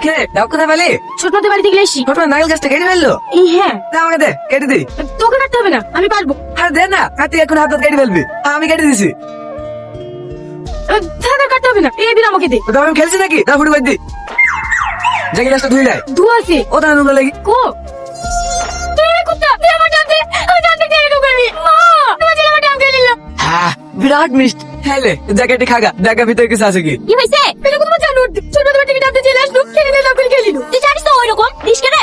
কে দাও কোথায় পেলে? ছোট মাদের বাড়ি থেকে এসি। ছোট নারকেল গাছটা কেটে ফেললো? হ্যাঁ, দে আমাকে দে, কেটে দিই। তোকে কাটতে হবে না, আমি পারবো। আরে দে না, কাটি এখন হাত কেটে ফেলবি। আমি কেটে দিছি। থাকা কাটতে হবে না, এই দিন আমাকে দে। তো আমি খেলছি নাকি? দাও ফুটে করে দি। জায়গা গাছটা ধুই নাই। ধোয়া আছে। ও তার নুন লাগি। কো কুত্তা দে আমার ডান দে, আমার ডান দিকে এরকম করবি। মা তোমার ছেলে আমার ডান খেয়ে নিল। বিরাট মিষ্টি। হেলে জ্যাকেটে খাগা, দেখা ভিতরে কিছু আছে কি? কি হইছে? এটা কোন জানো ছোট মাদের বাড়ি থেকে ডাবতে চলে আসলো, খেয়ে নিল করে খেয়ে নিল। তুই জানিস তো ওইরকম দিস কেন?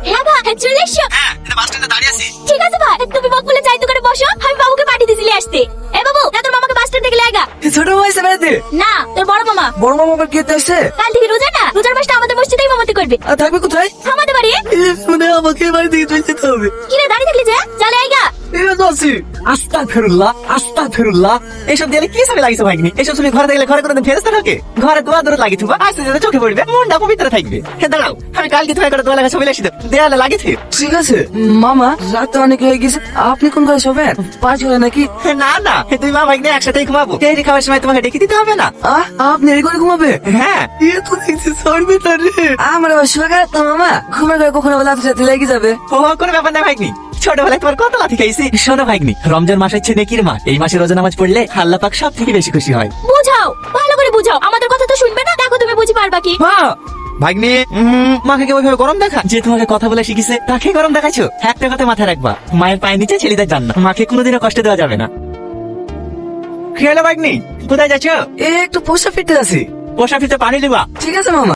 হ্যাঁ ভাই, চলে এসো। হ্যাঁ, এটা বাস স্ট্যান্ডে দাঁড়িয়ে আছি। ঠিক আছে ভাই, তুমি বক বলে চাই দোকানে বসো, আমি বাবুকে পাঠিয়ে দিয়েছিলি আসতে। এ বাবু, না তোর মামাকে বাস স্ট্যান্ড থেকে লাগা। ছোট বয়সে বেড়াতে? না, তোর বড় মামা। বড় মামা আবার কি আসছে? কাল থেকে রোজা না, রোজার মাসটা আমাদের মসজিদেই মামাতি করবে। আর থাকবে কোথায়? আমাদের বাড়ি। শুনে আমাকে বাড়ি থেকে চলে যেতে হবে। কি রে দাঁড়িয়ে থাকলি যে? চলে আইগা। আস্তাগফিরুল্লাহ এসব দিয়ে কি ছবি লাগিয়েছো ভাইনি? এসব ছবি ঘরে দেখলে ঘরে কোনোদিন ফেরেস্তা ঢোকে? ঘরে দোয়া দূরে লাগিয়ে থুবা, আস্তে যেতে চোখে পড়বে, মনটা পবিত্র থাকবে। হে দাঁড়াও, আমি কালকে তোমায় করে দোয়া লাগা ছবি লাগিয়ে দেয়ালে লাগিয়েছি। ঠিক আছে মামা, রাত তো অনেক হয়ে গেছে। আপনি কোন ঘরে শোবেন? পাঁচ ঘরে নাকি? না না, তুই মা ভাইনে একসাথেই ঘুমাবো। তেহরি খাওয়ার সময় তোমাকে ডেকে দিতে হবে না। আপনি এই ঘরে ঘুমাবে? হ্যাঁ, এ তো দেখছি সরবে তারে। আমার আবার শোয়া গেল তো মামা। ঘুমের ঘরে কখনো বলে আপনার সাথে লেগে যাবে। ও কোনো ব্যাপার না ভাইনি, ছোটবেলায় তোমার কত লাথি খাইছি। শোনো ভাইনি, রমজান মাস হচ্ছে নেকির মাস। এই মাসে রোজা নামাজ পড়লে আল্লাহ পাক সব থেকে বেশি খুশি হয়। বুঝাও, ভালো করে বুঝাও, আমাদের কথা তো শুনবে না। দেখো তুমি বুঝি পারবা কি? মা, ভাগ্নি, মাকে কি ওইভাবে গরম দেখা? যে তোমাকে কথা বলে শিখিছে তাকে গরম দেখাচ্ছো? একটা কথা মাথায় রাখবা, মায়ের পায়ের নিচে ছেলেদের জান্নাত। মাকে কোনোদিনও কষ্ট দেওয়া যাবে না। কি হলো ভাগ্নি, কোথায় যাচ্ছ? একটু পোষা ফিরতে আছি। পোষা ফিতে পানি দিবা? ঠিক আছে মামা।